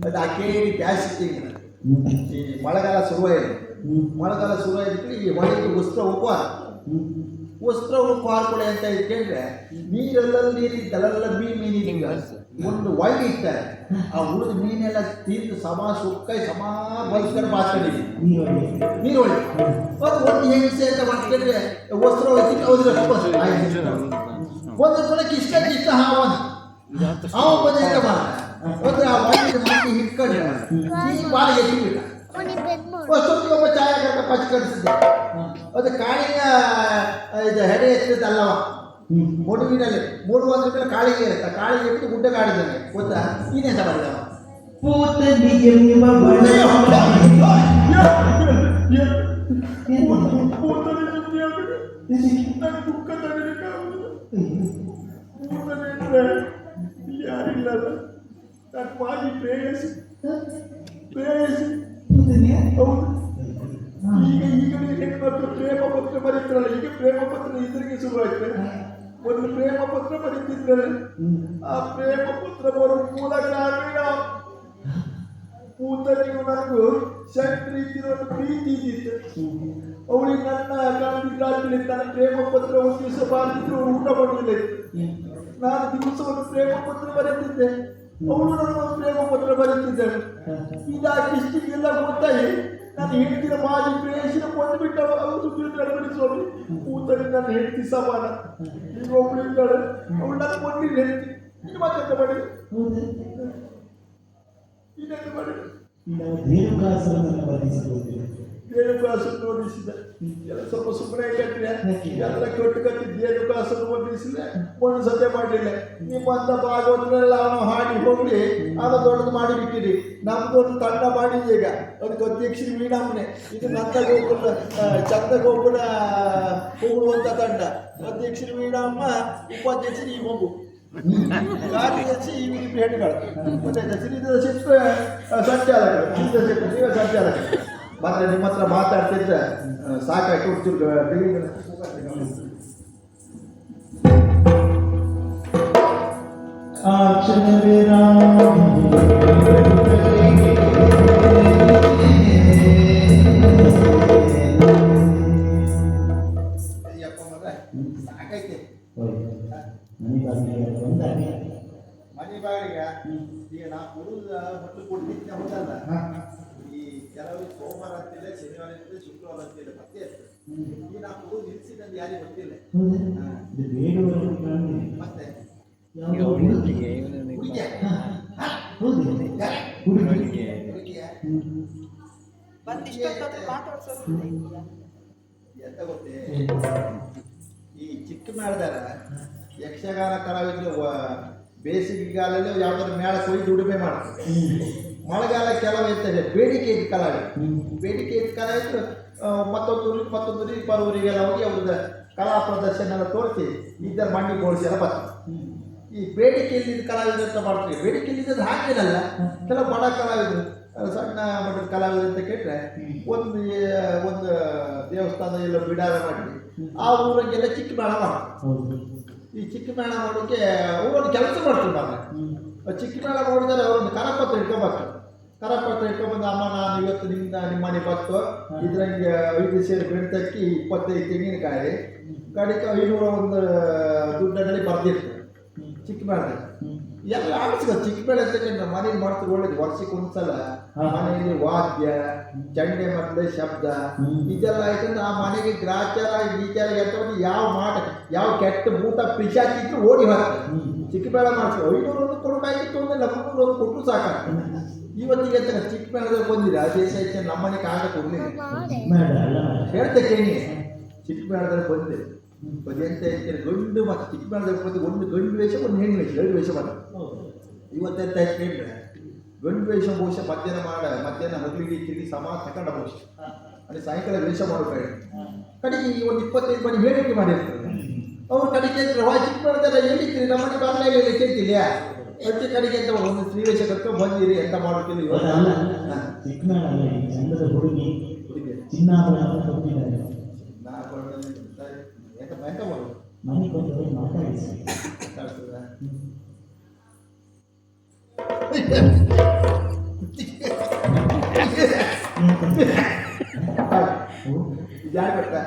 ಅದು ಆ ಕೇಳಿ ಬ್ಯಾಸಿಗೆ ಈ ಮಳೆಗಾಲ ಶುರುವಾಯಿತು. ಮಳೆಗಾಲ ಶುರುವಾಯಿತು ಈ ಹೊಳೆಗೆ ವಸ್ತ್ರ ಉಪಹಾರ ವಸ್ತ್ರ ಉಪಹಾರ ಕೊಡೆ ಅಂತ ಇಟ್ಕೊಂಡ್ರೆ ನೀರೆಲ್ಲಲ್ಲಿ ನೀರಿದ್ದಲ್ಲ ಮೀನಿಗೆ ಒಂದು ಒಳ್ಳೆ ಇರ್ತಾರೆ. ಆ ಉಳಿದ ಮೀನೆಲ್ಲ ತಿಂದು ಸಮಾ ಸುಕ್ಕೈ ಸಮಾ ಬಲ್ಸ್ಕೊಂಡು ಬಾಚ್ಕೊಂಡಿದ್ವಿ ನೀರೊಳ್ಳೆ ಅದು ಒಂದು ಹೆಂಗಸೆ ಅಂತ ಮಾಡ್ಕೊಂಡ್ರೆ ವಸ್ತ್ರ ಹೋಗ್ತೀನಿ ಒಂದು ಕೊಡಕ್ಕೆ ಇಷ್ಟ ಹಾವನ್ ಹಾವು ಬಂದ ಒಂದು ಆ ಒಳ್ಳೆ ಮಾಡಿ ಹಿಡ್ಕೊಂಡ್ರೆ ಈ ಬಾಳಿಗೆ ಎತ್ತಿಬಿಟ್ಟ ಅಷ್ಟೊತ್ತಿಗೆ ಒಬ್ಬ ಛಾಯಾಗ್ರಾಹಕ ಪಚ್ಚ ಕಳಿಸಿದ್ದೆ. ಅದು ಕಾಳಿನ ಇದು ಹೆಡೆ ಎತ್ತಿದ್ದಲ್ಲವ ಮೊಡುವಿನಲ್ಲಿ 300 ರೂಪಾಯಿ ಕಾಳಿಗೆ ಇರುತ್ತೆ. ಕಾಳಿಗೆ ಇಟ್ಟು ಗುಡ್ಡ ಕಾಡಿದ್ದಾನೆ ಗೊತ್ತಾ? ನೀನೆಂತ ಮಾಡಿದವ ಯಾರಿಲ್ಲಲ್ಲ ನಾನು ಮಾಡಿ ಪ್ರೇಯಸಿ ಹೌದು. ಈಗ ಹೆಣ್ಮಕ್ಳು ಪ್ರೇಮ ಪತ್ರ ಬರೀತಾರಲ್ಲ, ಈಗ ಪ್ರೇಮ ಪತ್ರ ಇದ್ರಿಗೆ ಶುರುವಾಯ್ತು. ಒಂದು ಪ್ರೇಮ ಪತ್ರ ಬರೀತಿದ್ದಾರೆ. ಆ ಪ್ರೇಮ ಪತ್ರ ಬರೋ ಮೂಲ ಕಾರಣ ಕೂತನಿಗೂ ನನಗೂ ಶಂಟ್ ರೀತಿಯ ಒಂದು ಪ್ರೀತಿ ಇದ್ದಿತ್ತು. ಅವಳಿಗೆ ನನ್ನ ಕಾಣ್ತಿದ್ದಾಗಲಿ ನನ್ನ ಪ್ರೇಮ ಪತ್ರ ಒಂದು ದಿವಸ ಬಾರಿದ್ರು ಊಟ ಮಾಡೋದಿಲ್ಲ. ನಾನು ದಿವಸ ಒಂದು ಪ್ರೇಮ ಪತ್ರ ಬರೀತಿದ್ದೆ, ಅವಳು ನನಗೊಂದು ಪ್ರೇಮ ಪತ್ರ ಬರೀತಿದ್ದಾಳೆ. ಇದಾಗಿ ಇಷ್ಟಿಗೆಲ್ಲ ಗೊತ್ತಾಗಿ ನಾನು ಹೇಳ್ತಿರೋ ಮಾಜಿ ಪ್ರೇಯಸಿನ ಕೊಂಡು ಬಿಟ್ಟವ ಅವರು ಗಡಬಡಿಸೋಳು. ಕೂತಲ್ಲಿ ನನ್ನ ಹೆಂಡತಿ ಸಮಾನ. ಈಗ ಒಬ್ಳು ಇದ್ದಾಳೆ, ಅವಳು ನನ್ನ ಕೊಂಡಿಲ್ಲ ಹೆಂಡತಿ. ಇನ್ನು ಮತ್ತೆ ಮಾಡಿ ಇನ್ನೆಂತ ಮಾಡಿ ರೇಣುಕಾಸನ್ನು ಓದಿಸಿದ. ಎಲ್ಲ ಸ್ವಲ್ಪ ಸುಮ್ಮನೆ ಕಟ್ಟಿದೆ, ಎಲ್ಲ ಕೊಟ್ಟು ಕಟ್ಟಿ ರೇಣುಕಾಸನ್ನು ಓದಿಸಿದ. ಒಂದು ಸದ್ಯ ಮಾಡಲಿಲ್ಲ. ನಿಮ್ಮಂತ ಭಾಗವತರೆಲ್ಲ ಅವನು ಹಾಡಿ ಹೋಗ್ಲಿ ಅವನು ದೊಡ್ಡದು ಮಾಡಿ ಬಿಟ್ಟಿರಿ. ನಮ್ದೊಂದು ತಂಡ ಮಾಡಿದೆ ಈಗ. ಅದಕ್ಕೆ ಅಧ್ಯಕ್ಷರು ವೀಣಾಮನೆ, ಇದು ನಂದ ಗೋಕುಲ ಚಂದ ಗೋಕುಲ ಹೋಗುವಂತ ತಂಡ. ಅಧ್ಯಕ್ಷರು ವೀಣಾಮ್ಮ, ಉಪಾಧ್ಯಕ್ಷರು ಈ ಮಗು, ಕಾರ್ಯದರ್ಶಿ ಈ ಹೆಣ್ಣುಗಳು, ಮತ್ತೆ ಶ್ರೀಧರ ಶೆಟ್ಟಿ ಸಂಚಾಲಕರು. ಶ್ರೀಧರ ಶೆಟ್ಟಿ ನೀವೇ ಸಂಚಾಲಕರು. ಮತ್ತೆ ನಿಮ್ಮ ಹತ್ರ ಮಾತಾಡ್ತಿದ್ರೆ ಸಾಕಾಯ್ತು. ಸಾಕೈತೆ ಮನೆ ಬಾಗಿಲಿಗೆ ಈಗ ನಾ ಹುಡುಗ ಮಕ್ಕಳು ಕೊಡ್ತಿದ್ದೆ ಹೋದಲ್ಲ. ಈ ಕೆಲವರು ಸೋಮವಾರ ಅಂತಿಲ್ಲ, ಶನಿವಾರ ಅಂತಿಲ್ಲ, ಶುಕ್ರವಾರ ಅಂತಿಲ್ಲ, ಮತ್ತೆ ಈ ನಾ ಹುಡುಗ ನಿಲ್ಸಿದಂದು ಯಾರಿಗೆ ಗೊತ್ತಿಲ್ಲ. ಮತ್ತೆ ಎಂತ ಗೊತ್ತೇ, ಈ ಚಿಕ್ಕ ಮೇಳದಾರ ಯಕ್ಷಗಾನ ಕಲಾವಿದರು ಬೇಸಿಗೆಗಾಲಲ್ಲಿ ಯಾವ್ದಾದ್ರು ಮೇಳಕ್ಕೆ ಹೋಗಿ ದುಡಿಮೆ ಮಾಡ್ತಾರೆ. ಮಳೆಗಾಲ ಕೆಲವು ಇರ್ತದೆ ಬೇಡಿಕೆ ಇದ್ದ ಕಲಾವಿದರು. ಬೇಡಿಕೆ ಇದ್ದ ಕಲಾವಿದರು ಮತ್ತೊಂದು ಪರವರಿಗೆಲ್ಲ ಹೋಗಿ ಅವ್ರದ್ದು ಕಲಾ ಪ್ರದರ್ಶನ ಎಲ್ಲ ತೋರಿಸಿ ಇದ್ದ ಮಣ್ಣಿ ಗೋಳಿಸಿ ಎಲ್ಲ ಬರ್ತಾರೆ. ಈ ಬೇಡಿಕೆಯಲ್ಲಿದ್ದ ಕಲಾವಿದರು ಅಂತ ಮಾಡ್ತೀವಿ. ಬೇಡಿಕೆಯಲ್ಲಿದ್ದದ್ದು ಹಾಕೇನಲ್ಲ, ಕೆಲವು ಬಡ ಕಲಾವಿದರು ಸಣ್ಣ ಮಟ್ಟದ ಕಲಾವಿದರು ಅಂತ ಕೇಳಿದ್ರೆ ಒಂದು ದೇವಸ್ಥಾನ ಎಲ್ಲ ಬಿಡಾರ ಮಾಡಿ ಆ ಊರಿಗೆಲ್ಲ ಚಿಕ್ಕ ಮೇಳ ಮಾಡ್ತಾರೆ. ಈ ಚಿಕ್ಕ ಮೇಳ ಮಾಡೋಕ್ಕೆ ಅವರೊಂದು ಕೆಲಸ ಮಾಡ್ತಿದ್ದಾರೆ. ಚಿಕ್ಕ ಮೇಳ ಮಾಡಿದರೆ ಅವರೊಂದು ಕರಪತ್ರ ಇಟ್ಕೊಬಾರ್ದು. ಕರಪತ್ರ ಇಟ್ಕೊಂಡ್ಬಂದು, ಅಮ್ಮ ನಾನು ಇವತ್ತು ನಿಮ್ಮ ಮನೆ ಬತ್ತು ಇದ್ರಂಗೆ 5 ಸೇರು ಬೆಳ್ತಕ್ಕಿ 25 ತೆಂಗಿನಕಾಯಿ ಕಡಿಕೆ 501 ದುಡ್ಡಲ್ಲಿ ಬರ್ದಿರ್ತದೆ ಚಿಕ್ಕ ಮೇಳದಲ್ಲಿ. ಎಲ್ಲ ಆಡಿಸ್ಕೊ ಚಿಕ್ಕ ಮೇಳ ಅಂತಕ್ಕಂಥ ಮನೇಲಿ ಮಾಡ್ತಾರೆ. ಒಳ್ಳೇದು ವರ್ಷಕ್ಕೆ ಒಂದ್ಸಲ ಮನೆಯಲ್ಲಿ ವಾದ್ಯ ಚಂಡೆ ಮತ್ತೆ ಶಬ್ದ ಇದೆಲ್ಲ ಆಯ್ತಂದ್ರೆ ಆ ಮನೆಗೆ ಗ್ರಾಚಾರ ಗೀಚಾರ ಎಂತ ಯಾವ ಕೆಟ್ಟ ಭೂತ ಪಿಶಾಚಿದ್ರು ಓಡಿ ಹೋಗ್ತಾರೆ. ಚಿಕ್ಕ ಮೇಳ ಮಾಡಿಸ್ಕೊ. 500 ಕೊಡೋಕಾಗಿತ್ತು ಅಂದ್ರೆ 400 ಕೊಟ್ಟರು ಸಾಕಾಗ್ತದೆ. ಇವತ್ತಿಗೆ ಅಂತ ಚಿಕ್ಕ ಮೇಳದಲ್ಲಿ ಬಂದಿದೆ ಆ ದೇಶ ನಮ್ಮನೆ ಕಾಗ ಕೊಡಲಿಲ್ಲ ಹೇಳ್ತೆ ಕೇಳಿ. ಚಿಕ್ಕ ಮೇಳದಲ್ಲಿ ಬಂದೆ ಎಂತ ಹೇಳ್ತಾರೆ, ಗಂಡು ಮತ್ತು ಚಿಕ್ಕ ಮೇಳದಲ್ಲಿ ಬಂದು ಒಂದು ಗಂಡು ವೇಷ ಒಂದು ಹೆಣ್ಣು ವೇಷ 2 ವೇಷ ಮಾಡ. ಇವತ್ತೆಂತ ಹೇಳಿದ್ರೆ ಗಂಡು ವೇಷ ಬಹುಶಃ ಮಧ್ಯಾಹ್ನ ಹಗಲಿಗೆ ತಿರುಗಿ ಸಮ ತಕೊಂಡ ಬಹುಶಃ ಅಲ್ಲಿ ಸಾಯಂಕಾಲ ವೇಷ ಮಾಡೋಕೆ ಕಡೆಗೆ ಒಂದು 25 ಮನೆ ಹೇಳಿಕೆ ಮಾಡಿರ್ತಾರೆ. ಅವ್ರು ಕಡೆಗೆ ಚಿಕ್ಕ ಮೇಳದಲ್ಲಿ ಹೇಳಿರ್ತೀರಿ ನಮ್ಮನೆ ಬಾಗಿಲಲ್ಲಿ ಹೇಳಿ ಕೇಳ್ತಿಲ್ಲ ಅಷ್ಟೇ ಕಡೆಗೆ ಅಂತ ಒಂದು ಸ್ತ್ರೀವೇಷ ಕರ್ಕೊಂಡು ಬಂದಿರಿ ಎಂತ ಮಾಡೋಕ್ಕಿಲ್ಲ. ಇವತ್ತು ಎಂತ ಮಾಡೋದು ಮನೆ ಬಂದು ಮಾತಾಡಿಸಿ ಯಾರು ಗೊತ್ತಾ?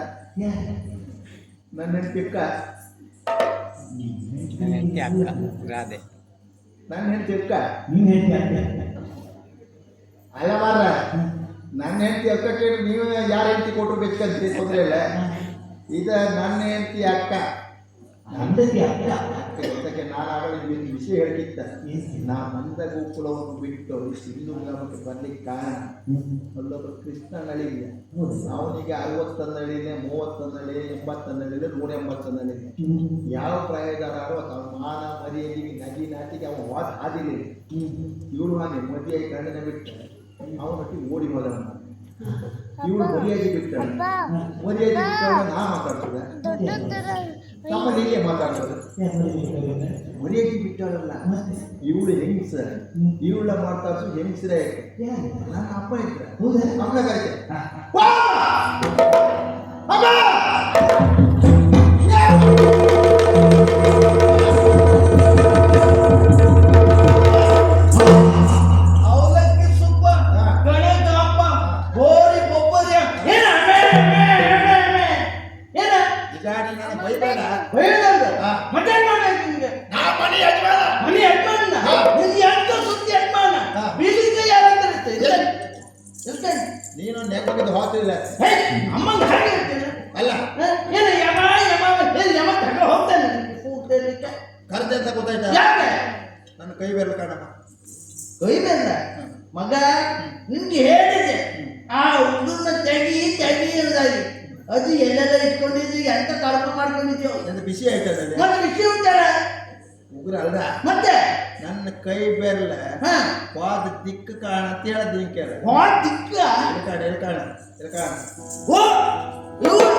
ನನ್ನ ಹೆಂಡತಿ ಅಕ್ಕ. ರಾಧೆ ನನ್ನ ಹೆಂಡತಿ ಅಕ್ಕ. ನೀನ್ ಹೇಳ್ತೀಯ ಅಲ್ಲ ಮಾರ, ನನ್ನ ಹೆಂಡತಿ ಅಕ್ಕ ಕೇಳಿ ನೀವು ಯಾರ ಹೆಂಡತಿ ಕೊಟ್ಟರು ಬೇಕಂತ ತೊಂದರೆ ಇಲ್ಲ. ಈಗ ನನ್ನ ಹೆಂಡತಿ ಅಕ್ಕ. ಅಂದಕ್ಕೆ ಅಕ್ಕ ಅದಕ್ಕೆ ನಾನು ಆಗಲಿ ವಿಷಯ ಹೇಳಿದ್ದ. ನಾ ಮಂದ ಗೋಕುಲವನ್ನು ಬಿಟ್ಟು ಸಿಂಧು ಗ್ರಾಮಕ್ಕೆ ಬರ್ಲಿಕ್ಕೆ ಕಾರಣ ಅಲ್ಲೊಬ್ಬ ಕೃಷ್ಣ ನಳಿಲ್ಲ. ಅವನಿಗೆ 60 ನಳಿಲೆ, 30 ನಳಿಲೆ, 80 ನಳಿಲೆ, 180 ನಳಿಲೆ. ಯಾವ ಪ್ರಾಯದಾರೋ ಅವನ ಮಾನ ಮರಿಯಲ್ಲಿ ನಗಿ ನಾಟಿಗೆ ಅವ ವಾದ ಹಾದಿಲ್ಲ. ಇವಳು ಹಾಗೆ ಮದಿಯಾಗಿ ಕಣ್ಣಿನ ಬಿಟ್ಟ ಅವನೊಟ್ಟಿಗೆ ಓಡಿ ಹೋದವನ. ಇವಳು ಮರಿಯಾಗಿ ಬಿಟ್ಟಾಳೆ. ಮರಿಯಾಗಿ ಬಿಟ್ಟಾಗ ನಾ ಮಾತಾಡ್ತದೆ ನಮ್ಮಲ್ಲಿ ಹೀಗೆ ಮಾತಾಡ್ತದೆ. ಮರಿಯಾಗಿ ಬಿಟ್ಟಾಳಲ್ಲ ಇವಳು ಹೆಂಗ್ಸ. ಇವಳ ಮಾತಾಡ್ಸು ಹೆಂಗ್ಸ್ರೇ. ನನ್ನ ಅಪ್ಪ ಇದ್ರೆ ಅಮ್ಮಗಾಯ್ತೆ ನೀನು ನೆಗಡಿದ್ದು ಹೋಗ್ತಿಲ್ಲ ಅಮ್ಮಂಗ ಹಾಗೆ ಹೇಳ್ತೇನೆ ಅಲ್ಲ. ಏನು ಯಮ ಯಮ ತಗೊಂಡು ಹೋಗ್ತಾನೆ ಕರೆದೆ ಅಂತ ಗೊತ್ತಾಯ್ತಾ? ಯಾಕೆ ನನ್ನ ಕೈ ಬೇರೆ ಕಾಣಮ್ಮ. ಕೈ ಬೇಡ ಮಗ, ನಿನ್ಗೆ ಹೇಳಿದೆ ಆ ಹುಡುಗನ ತೆಗಿ ಅಂದಾಗಿ. ಅದು ಎಲ್ಲೆಲ್ಲ ಇಟ್ಕೊಂಡಿದ್ವಿ ಅಂತ ಕರ್ಕೊಂಡು ಮಾಡ್ಕೊಂಡಿದ್ಯೋ ನನ್ನ ಬಿಸಿ ಆಯ್ತದೆ. ಮತ್ತೆ ವಿಷಯ ಉಂಟಲ್ಲ ಉಗ್ರ ಅಲ್ಲ. ಮತ್ತೆ ನನ್ನ ಕೈ ಬೆರಳ ಪಾದ ದಿಕ್ಕು ಕಾಣ ಅಂತ ಹೇಳ್ತೀನಿ ಕೇಳ. ದಿಕ್ಕ ಎಲ್ಕಾಣ ಓ ಇವ್ರು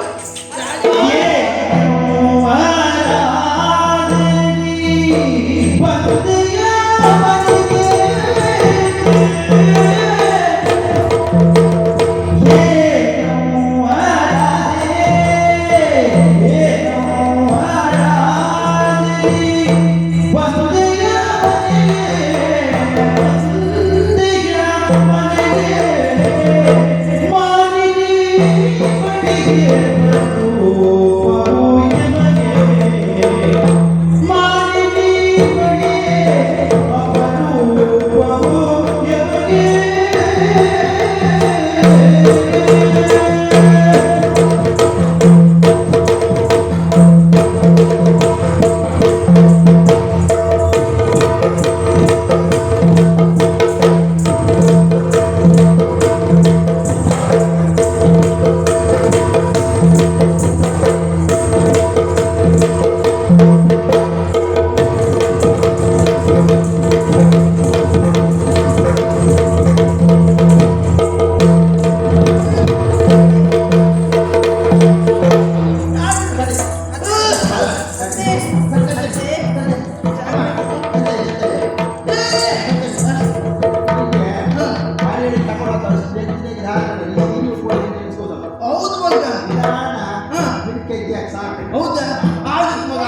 ಹೌದಾ? ಆದಷ್ಟು ಮಗ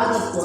ಆದಷ್ಟು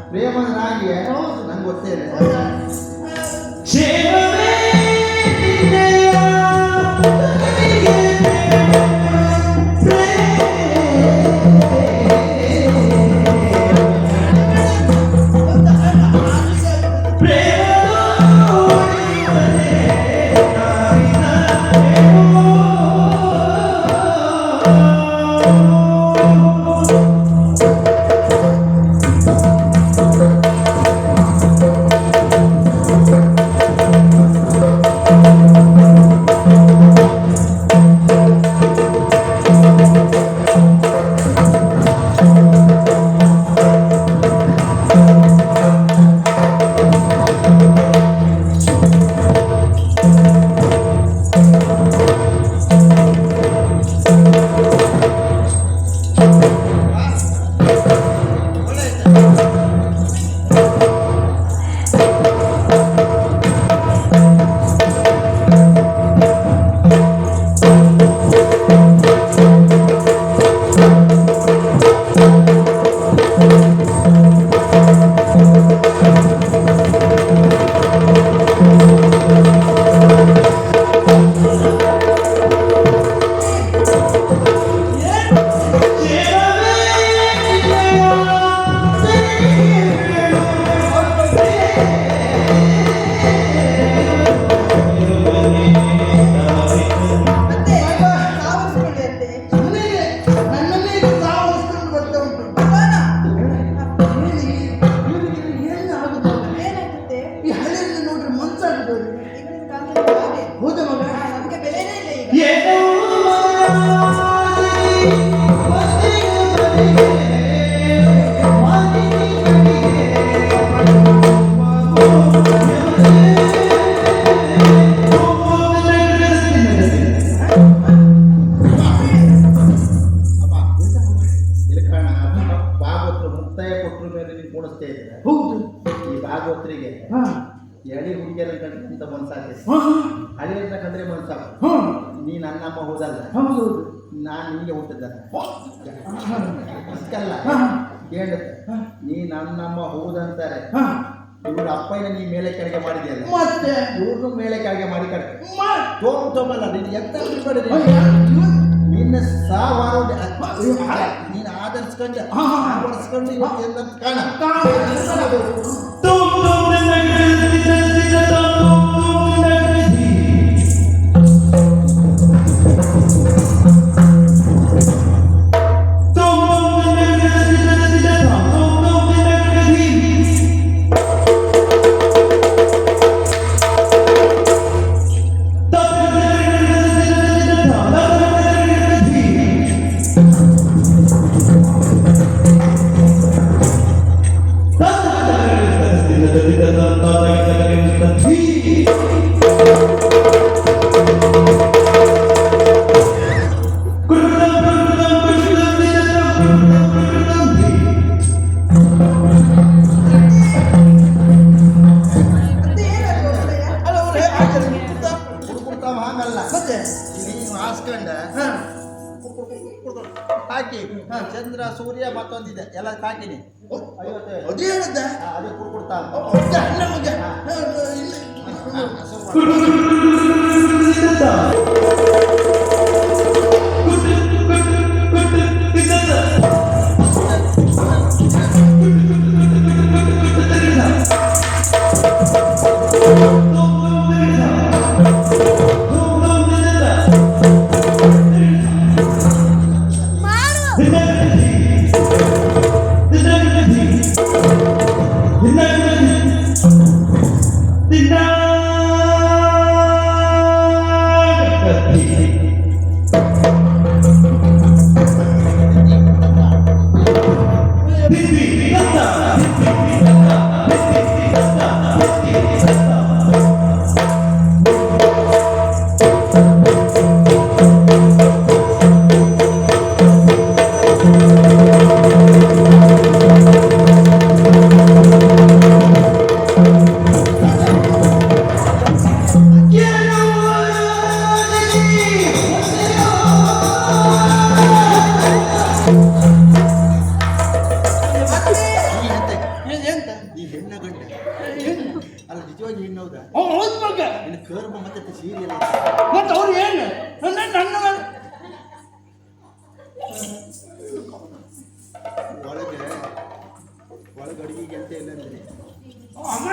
ಪ್ರೇಮನಾಗಿ ನಂಗೆ ಗೊತ್ತೇ ಇಲ್ಲ. ಕೂಣಿಸ್ತಾ ಇದ್ದಾರೆ. ಹೌದು. ಈ ಭಾಗವತರಿಗೆ ಹಾ ಎಳಿ ಹುಡುಗಿಯರ ಕಂಡ್ರೆ ಅಂತ ಮನ್ಸಾಗ್ತದೆ, ಹಾ ಹಳಿಯರನ್ನ ಕಂಡ್ರೆ ಮನ್ಸಾಗ. ಹಾ ನೀ ನನ್ನಮ್ಮ ಹೋದಲ್ಲ, ಹೌದು. ನಾನು ನಿಮಗೆ ಹುಟ್ಟಿದ್ದಲ್ಲ ಅಷ್ಟಲ್ಲ ಹಾ ಹೇಳುತ್ತೆ. ನೀ ನನ್ನಮ್ಮ ಹೋದಂತಾರೆ, ಹಾ ಇವ್ರ ಅಪ್ಪಯ್ಯನ ನೀ ಮೇಲೆ ಕೆಳಗೆ ಮಾಡಿದೆಯಲ್ಲ, ಮತ್ತೆ ಇವ್ರನ್ನು ಮೇಲೆ ಕೆಳಗೆ ಮಾಡಿ ಕಟ್ಟ ಮ- ತೋಮಲ್ಲ ನೀನು ಎಂತ ತಿಳ್ಕೊಂಡಿರಿ. ಅಯ್ಯ, ಇವ- ನಿನ್ನ ಸಾವಾರು ನೀನು ಆಧರಿಸ್ಕೊಂಡು ಆವರಿಸ್ಕೊಂಡು ಇವತ್ತು ಎಲ್ಲ ಕಾಣ ಹುಡುಗುರ್ತಾವ ಹಂಗಲ್ಲ. ಮತ್ತೆ ನೀನು ಹಾಸ್ಕೊಂಡ ಹಾ ಹಾಕಿ ಚಂದ್ರ ಸೂರ್ಯ ಮತ್ತೊಂದಿದೆ ಎಲ್ಲ ಹಾಕಿನಿ 55. ಅದೇ ಹೇಳ್ದ ಅದು ಕುಡ್ಕೊಡ್ತಾವ. ನಮಗೆ ಎಂತ ಈ ಹೆಣ್ಣ ಗಂಡ ಅಲ್ಲ ನಿಜವಾಗಿ ಹೆಣ್ಣು ಹೌದಾ? ಹೌದು ಮಗ. ನಿನ್ನ ಕರ್ಮ ಮತ್ತೆ ಸೀರಿಯಲ್ ಮತ್ತೆ ಅವ್ರು ಏನು ನನ್ನ ಒಳಗೆ ಒಳಗೆ ಅಡಿಗೆಗೆ ಅಂತ ಇಲ್ಲ ಅಂದ್ರೆ ಅಮ್ಮ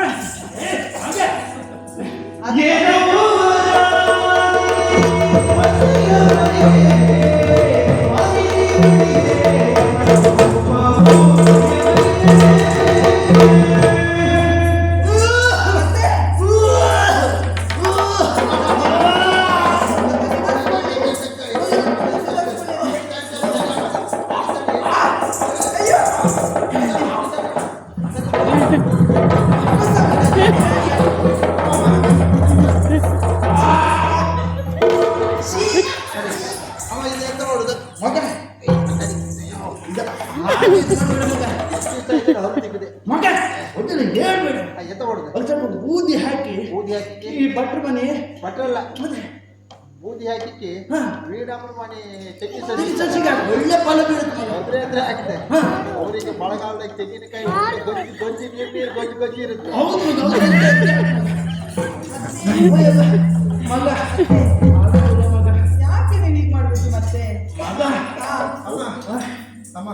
ಹಾಗೆ ಅವ ಇದು ಎಂತ ನೋಡುದು ಮಗ ಮಗ ಒಟ್ಟಲ್ಲಿ ಹೇಳ್ಬೇಡ. ಎಂತ ಮಾಡುದು? ಒಂದು ಸ್ವಲ್ಪ ಬೂದಿ ಹಾಕಿ ಬೂದಿ ಹಾಕಿ ಈ ಭಟ್ರ ಮನೆ ಬಟ್ರಲ್ಲ ಮತ್ತೆ ಬೂದಿ ಹಾಕಿ ಹಾ ಶ್ರೀರಾಮನ ಮನೆ ತೆಗಿ ಸಸಿಗೆ ಒಳ್ಳೆ ಫಲ ಬೀಳುತ್ತೆ ಮಗ. ಅದ್ರೆ ಹಾಕಿದೆ. ಹಾ. ಅವರಿಗೆ ಮಳೆಗಾಲದಾಗ ತೆಂಗಿನಕಾಯಿ ಗೊಜ್ಜಿ ಗೊಜ್ಜಿ ನೀರು ಗೊಜ್ಜಿ ಗೊಜ್ಜಿ ಇರುತ್ತೆ. ಹೌದು ಮಗ, ಮಗ ಮಗ ಯಾಕೆ ನೀವು ಹೀಗೆ ಮಾಡ್ಬೇಕು ಮತ್ತೆ? ಮಗ ಅಮ್ಮ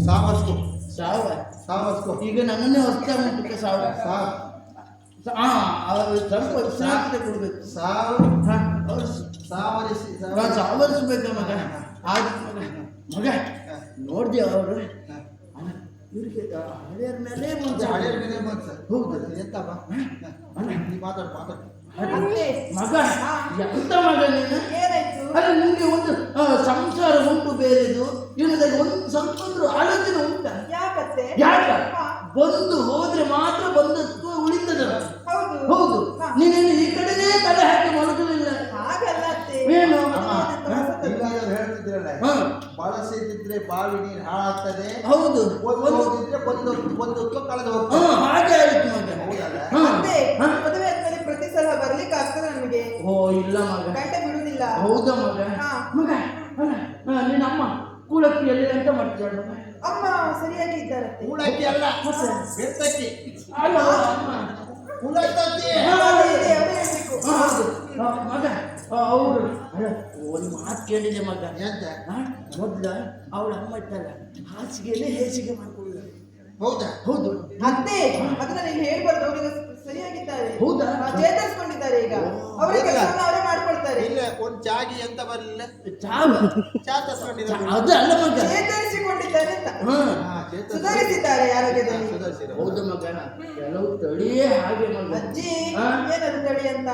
ಸಾವಸ್ಕೋ ಸಾವ ಸಾವಸ್ಕೋ ಈಗ ನನ್ನನ್ನೇ ಹೊಸ್ತಾ ಉಂಟು ಸಾವ ಸಾವ್ ಹಾ ಅವರು ಸ್ವಲ್ಪ ವಿಶ್ರಾಂತಿ ಕೊಡ್ಬೇಕು. ಸಾವ್ ಹಾ ಸಾವರಿಸಿ ಸಾವರಿಸ್ಬೇಕ ಮಗ. ಆಗ ಮಗ ಮಗ ನೋಡ್ದೆ ಅವರು ಇವ್ರಿಗೆ ಹಳೆಯರ ಮೇಲೆ ಮುಂಚೆ ಹಳೆಯ ಮೇಲೆ ಬಂತು. ಹೌದು ಎಂತಮ್ಮ ನೀ ಮಾತಾಡು ಮಾತಾಡು. ಮತ್ತೆ ಮಗ ಎಂತ ಮಗ ನೀನು? ಏನಾಯ್ತು? ಅಲ್ಲ ನಿಮ್ಗೆ ಒಂದು ಸಂಸಾರ ಉಂಟು ಬೇರೆದು, ಇವನದಲ್ಲಿ ಒಂದು ಸ್ವಲ್ಪ ಆಲೋಚನೆ ಉಂಟ? ಯಾಕತ್ತೆ? ಯಾಕ ಬಂದು ಹೋದ್ರೆ ಮಾತ್ರ ಬಂದದ್ದು ಉಳಿತದ. ಹೌದು ಹೌದು ನೀನೇನು ಈ ಕಡೆನೇ ತಲೆ ಹಾಕಿ ಮಲಗಲಿಲ್ಲ. ಹಾಗಲ್ಲ ಅತ್ತೆ. ಏನು? ನೀವಾದ್ರೂ ಹೇಳ್ತಿದ್ರಲ್ಲ ಹಾ ಬಳಸಿದ್ರೆ ಬಾವಿ ನೀರು ಹಾಳಾಗ್ತದೆ, ಹೌದು ಒಂದು ಹೋಗಿದ್ರೆ ಒಂದು ಹೊತ್ತು ಕಳೆದು ಹಾ ಹೋಗ್ತದೆ. ಹಾಗೆ ಆಯ್ತು ಮಗ. ಹೌದಲ್ಲ? ಹಾ. ಅತ್ತೆ ಹಾ. ಮದುವೆ ಆದ್ಮೇಲೆ ಪ್ರತಿ ಸಲ ಬರ್ಲಿಕ್ಕೆ ಆಗ್ತದೆ ನಮಗೆ, ಓ ಇಲ್ಲ ಮಗ. ಗಂಟೆ ಬಿಡುದಿಲ್ಲ. ಹೌದಾ ಮಗ? ಹಾ. ಮಗ ನಿನ್ನ ಅಮ್ಮ ಕೂಳಕ್ಕಿ ಎಲ್ಲಿ ಅಂತ ಮಾಡ್ತಾಳೆ? ಅಮ್ಮ ಸರಿಯಾಗಿ ಇದ್ದಾರತ್ತೆ. ಕೂಳಕ್ಕೆ ಅಲ್ಲ, ಬೆತ್ತಕ್ಕಿ. ಅಲ್ಲ ಅಮ್ಮ. ಕೂಳತ್ತಕ್ಕಿ. ಅದೇ ಹೇಳ್ಬೇಕು. ಹಾ, ಹೌದು. ಮಗ ಅವರು ಒಂದು ಮಾತು ಕೇಳಿದೆ ಮಗ. ಎಂತ? ಮೊದ್ಲ ಅವಳ ಅಮ್ಮ ಇತ್ತಲ್ಲ ಹಾಸಿಗೆಯಲ್ಲಿ ಹೇಸಿಗೆ ಮಾಡ್ಕೊಳ್ಳ. ಹೌದಾ? ಹೌದು. ಅತ್ತೆ ಅದನ್ನ ನೀನು ಹೇಳ್ಬಾರ್ದು, ಅವ್ರಿಗೆ ಸರಿಯಾಗಿದ್ದಾರೆ. ಹೌದಾ? ಚೇತರಿಸ್ಕೊಂಡಿದ್ದಾರೆ ಈಗ. ಅವರ ಬೇಗ. ಕೆಲಸವನ್ನು ಅವರೇ ಮಾಡ್ಕೊಳ್ತಾರೆ. ಇಲ್ಲ, ಒಂದು ಚಾಗಿ ಎಂತ ಬರಲಿಲ್ಲ, ಚಾವ ಚಾ ತಸ್ಕೊಂಡಿದ್ದಾರೆ. ಅದು ಅಲ್ಲ ಮಗ. ಚೇತರಿಸಿಕೊಂಡಿದ್ದಾರೆ ಅಂತ. ಹಾ ಸುಧಾರಿಸಿದ್ದಾರೆ ಆರೋಗ್ಯದಲ್ಲಿ. ಸುಧಾರಿಸಿದ್ದಾರೆ. ಹೌದು ಮಗ. ಕೆಲವು ತಳಿಯೇ ಹಾಗೆ ಮಗ. ಅಜ್ಜಿ ಹಾ? ಏನದು ತಳಿ ಅಂತ?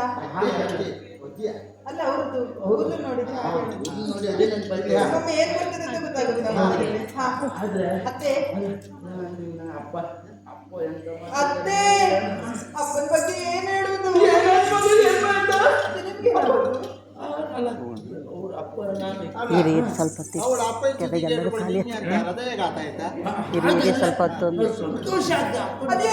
ಒದ್ದಿಯ. ಅಲ್ಲ ಅವ್ರದ್ದು ಕೂದಲು ನೋಡಿದ್ರೆ ಹಾಗೆ. ನೋಡಿ ಅದೇ ನನ್ನ ಬಗ್ಗೆ. ಒಮ್ಮೆ ಏನ್ ಬರ್ತದೆ ಅಂತ ಗೊತ್ತಾಗುದಿಲ್ಲ ಅವರಿಗೆ. ಹಾ. ಆದ್ರೆ ಅತ್ತೆ ನಿನ್ನ ಅಪ್ಪ ಎಂತ ಅತ್ತೆ ಅಪ್ಪನ ಬಗ್ಗೆ ಏನ್ ಹೇಳುದು? ನಿಮ್ಗೆ ಹೇಳುದು? ಅಲ್ಲ ಅವ್ರ ಅಪ್ಪ ನಾನು ಹಿರಿಯರು ಸ್ವಲ್ಪ ಹೊತ್ತು ಅವಳ ಅಪ್ಪ ಕೆಳಗೆಲ್ಲರೂ ಖಾಲಿ ಅದೇ ಗಾತ ಆಯ್ತಾ? ಹಿರಿಯರಿಗೆ ಸ್ವಲ್ಪ ಹೊತ್ತು ಒಂದು ಸಂತೋಷ ಆದ. ಅದೇ